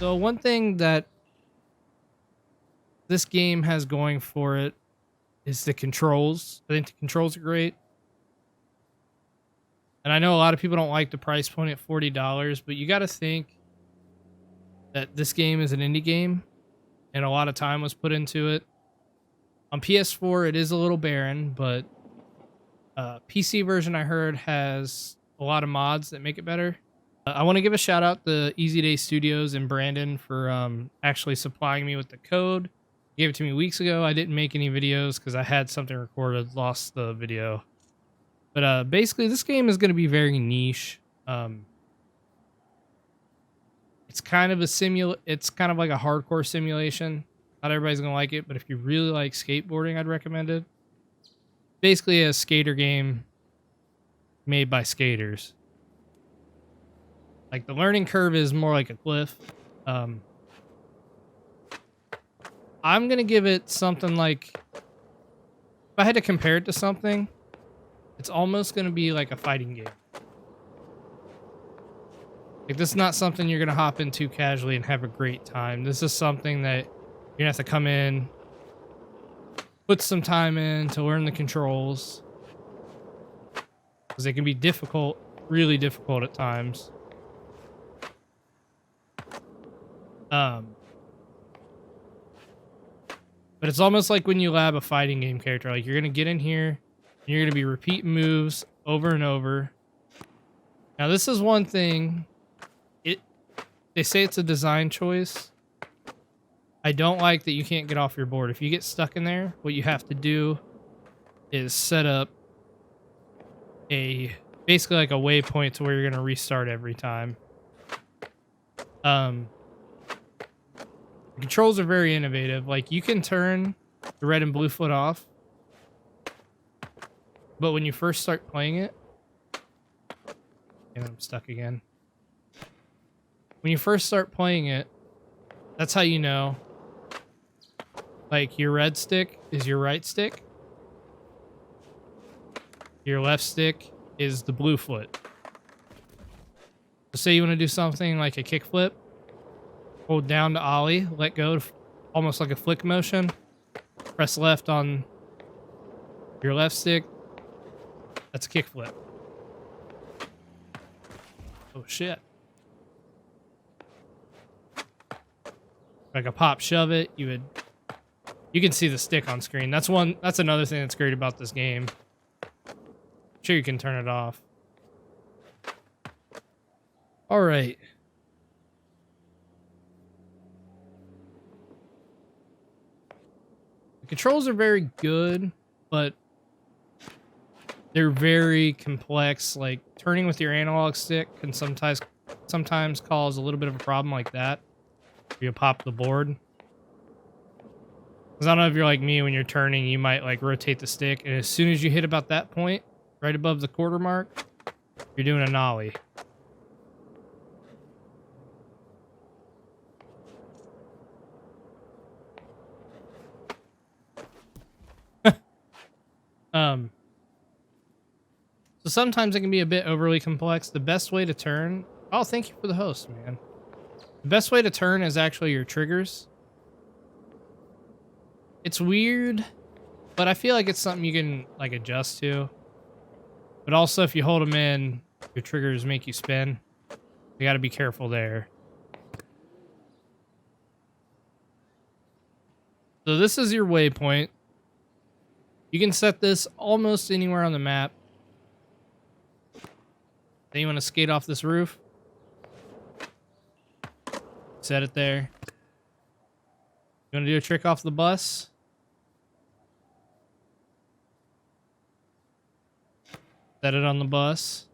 So one thing that this game has going for it is the controls. I think the controls are great. And I know a lot of people don't like the price point at $40, but you got to think that this game is an indie game and a lot of time was put into it. On PS4, it is a little barren, but PC version I heard has a lot of mods that make it better. I want to give a shout out to Easy Day Studios and Brandon for actually supplying me with the code. He gave it to me weeks ago. I didn't make any videos because I had something recorded, lost the video. But basically, this game is going to be very niche. It's kind of it's kind of like a hardcore simulation. Not everybody's going to like it, but if you really like skateboarding, I'd recommend it. Basically a skater game made by skaters. Like the learning curve is more like a cliff. I'm going to give it something like, if I had to compare it to something, it's almost going to be like a fighting game. Like this is not something you're going to hop into casually and have a great time. This is something that you're going to have to come in, put some time in to learn the controls. Because they can be difficult, really difficult at times. But it's almost like when you lab a fighting game character. Like you're going to get in here, and you're going to be repeating moves over and over. Now this is one thing. They say it's a design choice. I don't like that you can't get off your board. If you get stuck in there, what you have to do is set up basically like a waypoint to where you're going to restart every time. The controls are very innovative. Like you can turn the red and blue foot off, but when you first start playing it, and I'm stuck again. When you first start playing it, that's how you know. Like your red stick is your right stick. Your left stick is the blue foot. So say you want to do something like a kickflip. Hold down to ollie, let go, almost like a flick motion. Press left on your left stick. That's a kickflip. Oh shit. Like a pop shove it, you can see the stick on screen. That's another thing that's great about this game. I'm sure you can turn it off. All right. The controls are very good, but they're very complex. Like turning with your analog stick can sometimes cause a little bit of a problem like that. You pop the board. Because I don't know if you're like me, when you're turning, you might like rotate the stick, and as soon as you hit about that point, right above the quarter mark, you're doing a nollie. So sometimes it can be a bit overly complex. The best way to turn... Oh, thank you for the host, man. The best way to turn is actually your triggers. It's weird, but I feel like it's something you can like adjust to. But also, if you hold them in, your triggers make you spin. You got to be careful there. So this is your waypoint. You can set this almost anywhere on the map. Then you want to skate off this roof. Set it there. You want to do a trick off the bus? Set it on the bus.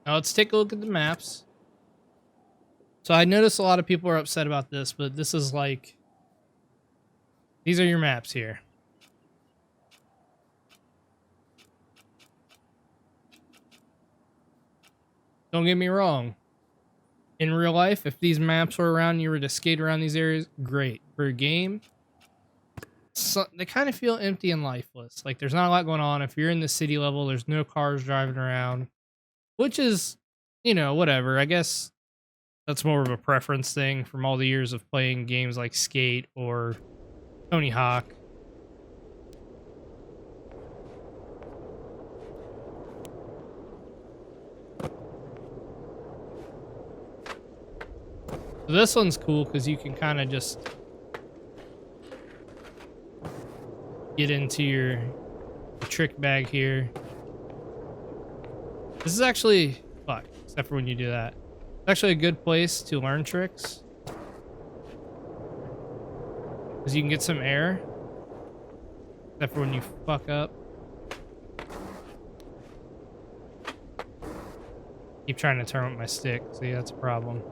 Now let's take a look at the maps. So I noticed a lot of people are upset about this, but this is like... These are your maps here. Don't get me wrong. In real life, if these maps were around and you were to skate around these areas, great. For a game, they kind of feel empty and lifeless. Like there's not a lot going on. If you're in the city level, there's no cars driving around, which is, you know, whatever. I guess that's more of a preference thing from all the years of playing games like Skate or Tony Hawk. So this one's cool because you can kind of just get into your trick bag here. This is actually, fuck, except for when you do that. It's actually a good place to learn tricks. Because you can get some air. Except for when you fuck up. Keep trying to turn with my stick. See, that's a problem.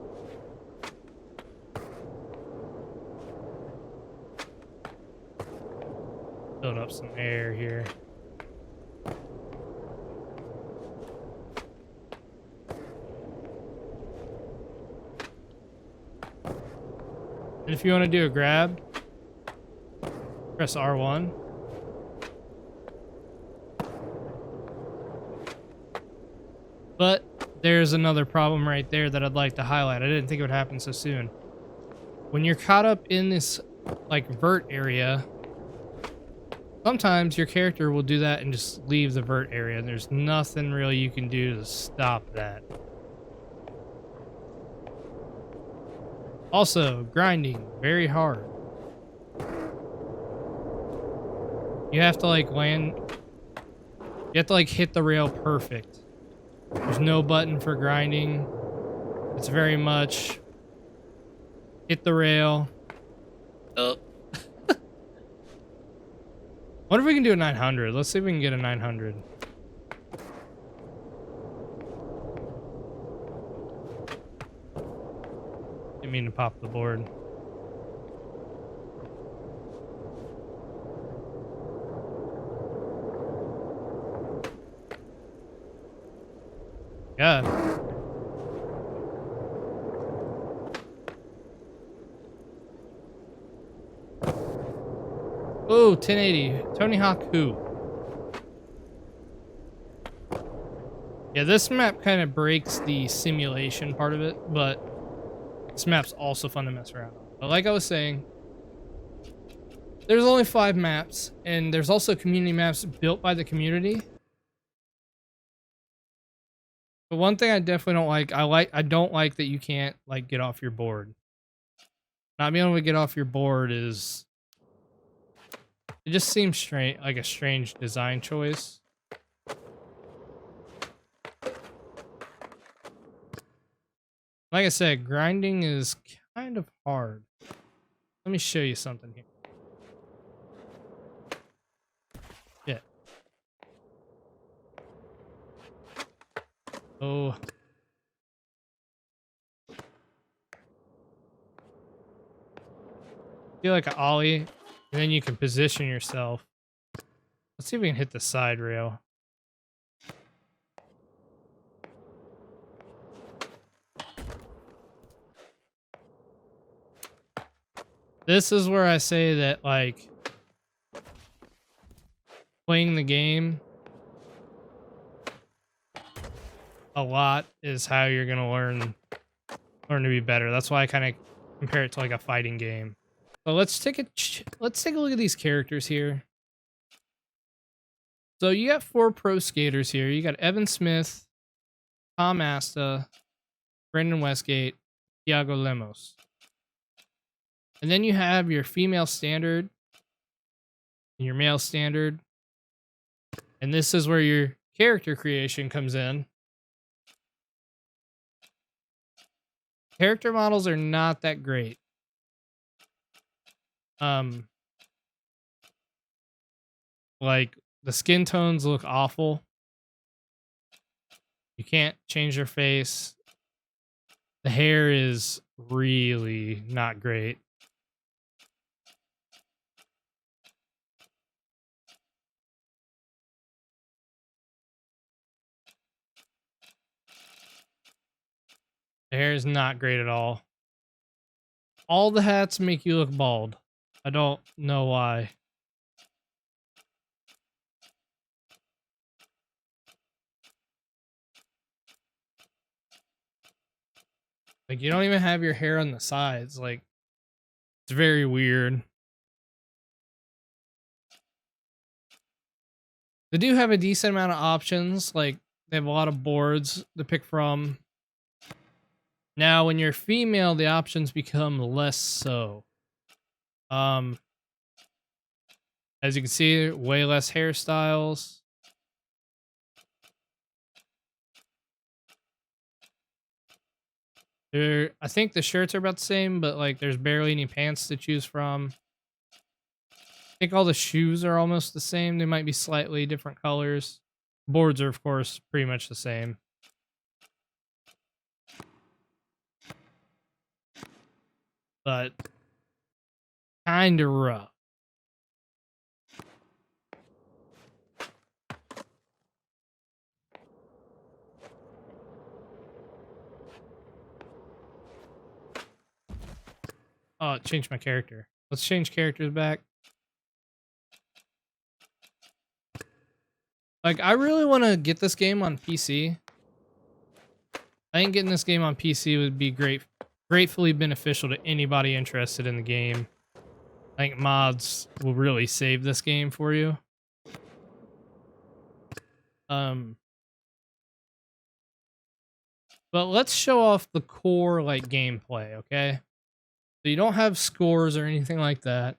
Build up some air here. And if you want to do a grab, press R1. But there's another problem right there that I'd like to highlight. I didn't think it would happen so soon. When you're caught up in this like vert area, sometimes your character will do that and just leave the vert area, and there's nothing really you can do to stop that. Also, grinding, very hard. You have to like land, you have to like hit the rail perfect. There's no button for grinding. It's very much hit the rail. Oh. What if we can do a 900? Let's see if we can get a 900. Didn't mean to pop the board. God. Oh, 1080. Tony Hawk who? Yeah, this map kind of breaks the simulation part of it, but this map's also fun to mess around on. But like I was saying, there's only 5 maps, and there's also community maps built by the community. But one thing I definitely don't like, I don't like that you can't like get off your board. Not being able to get off your board is, it just seems strange, like a strange design choice. Like I said, grinding is kind of hard. Let me show you something here. Yeah. Oh. Do like an ollie, and then you can position yourself. Let's see if we can hit the side rail. This is where I say that, like, playing the game a lot is how you're gonna learn to be better. That's why I kind of compare it to like a fighting game. So let's take a look at these characters here. So you got 4 pro skaters here. You got Evan Smith, Tom Asta, Brendan Westgate, Thiago Lemos. And then you have your female standard and your male standard. And this is where your character creation comes in. Character models are not that great. Like the skin tones look awful. You can't change their face. The hair is really not great. The hair is not great at all. All the hats make you look bald. I don't know why. Like, you don't even have your hair on the sides. Like, it's very weird. They do have a decent amount of options. Like, they have a lot of boards to pick from. Now, when you're female, the options become less so. As you can see, way less hairstyles. I think the shirts are about the same, but like there's barely any pants to choose from. I think all the shoes are almost the same. They might be slightly different colors. Boards are, of course, pretty much the same. But kind of rough. Oh, it changed my character. Let's change characters back. Like, I really want to get this game on PC. I think getting this game on PC would be gratefully beneficial to anybody interested in the game. I think mods will really save this game for you. But let's show off the core, like, gameplay, okay? So you don't have scores or anything like that.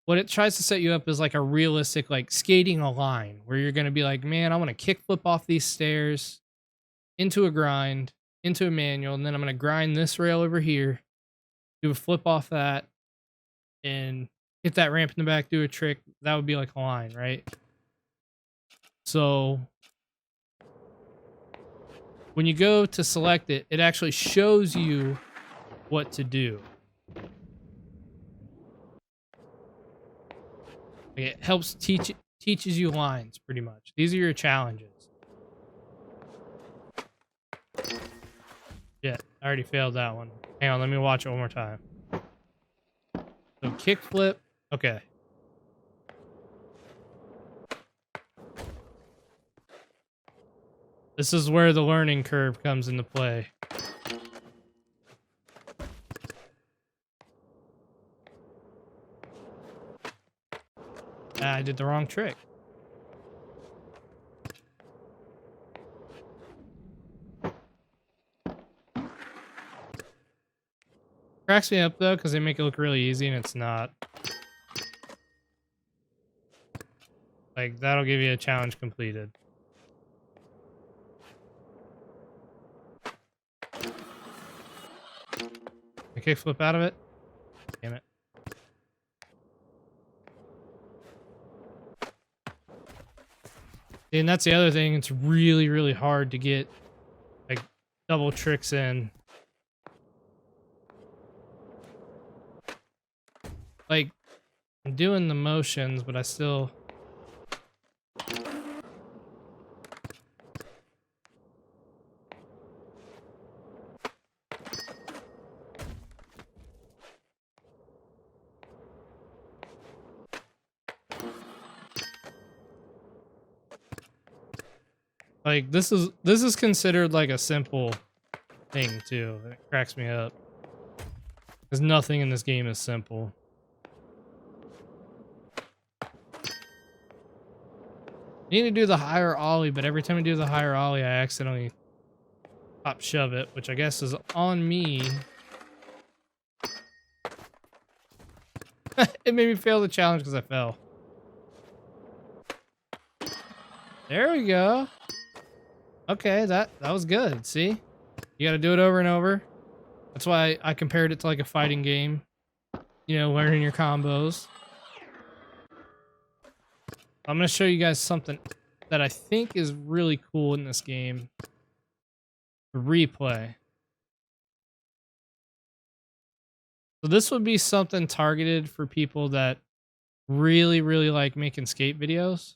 What it tries to set you up is like a realistic, like, skating a line where you're going to be like, man, I want to kickflip off these stairs into a grind, into a manual, and then I'm going to grind this rail over here, do a flip off that, and hit that ramp in the back, do a trick. That would be like a line, right? So when you go to select it, it actually shows you what to do. It helps teaches you lines, pretty much. These are your challenges. Yeah, I already failed that one. Hang on, let me watch it one more time. So kickflip. Okay. This is where the learning curve comes into play. I did the wrong trick. Cracks me up though, because they make it look really easy and it's not. Like, that'll give you a challenge completed. I kickflip out of it. Damn it. And that's the other thing. It's really, really hard to get like double tricks in. Like, I'm doing the motions, but I still... Like, this is considered like a simple thing too. It cracks me up. Because nothing in this game is simple. I need to do the higher ollie, but every time I do the higher ollie, I accidentally pop shove it, which I guess is on me. It made me fail the challenge because I fell. There we go. Okay, that was good. See? You gotta do it over and over. That's why I compared it to like a fighting game. You know, learning your combos. I'm gonna show you guys something that I think is really cool in this game. Replay. So this would be something targeted for people that really, really like making skate videos.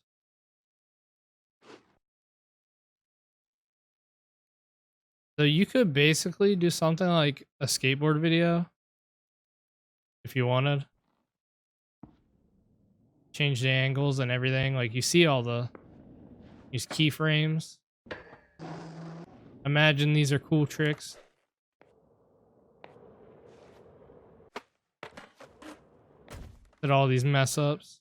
So you could basically do something like a skateboard video if you wanted. Change the angles and everything. Like, you see all these keyframes. Imagine these are cool tricks. at all these mess ups.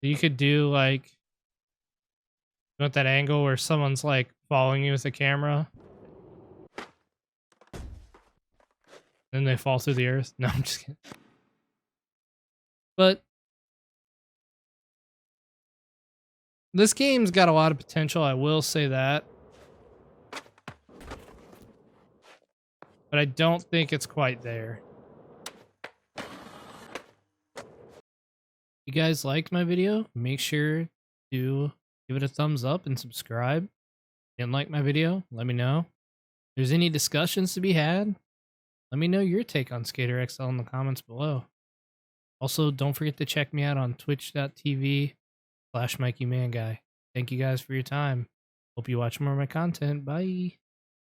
You could do like, you want that angle where someone's like following you with a camera, then they fall through the earth. No, I'm just kidding. But this game's got a lot of potential, I will say that. But I don't think it's quite there. If you guys liked my video, make sure to give it a thumbs up and subscribe. If you didn't like my video, let me know. If there's any discussions to be had, let me know your take on Skater XL in the comments below. Also, don't forget to check me out on twitch.tv/Mikeymanguy. Thank you guys for your time. Hope you watch more of my content. Bye.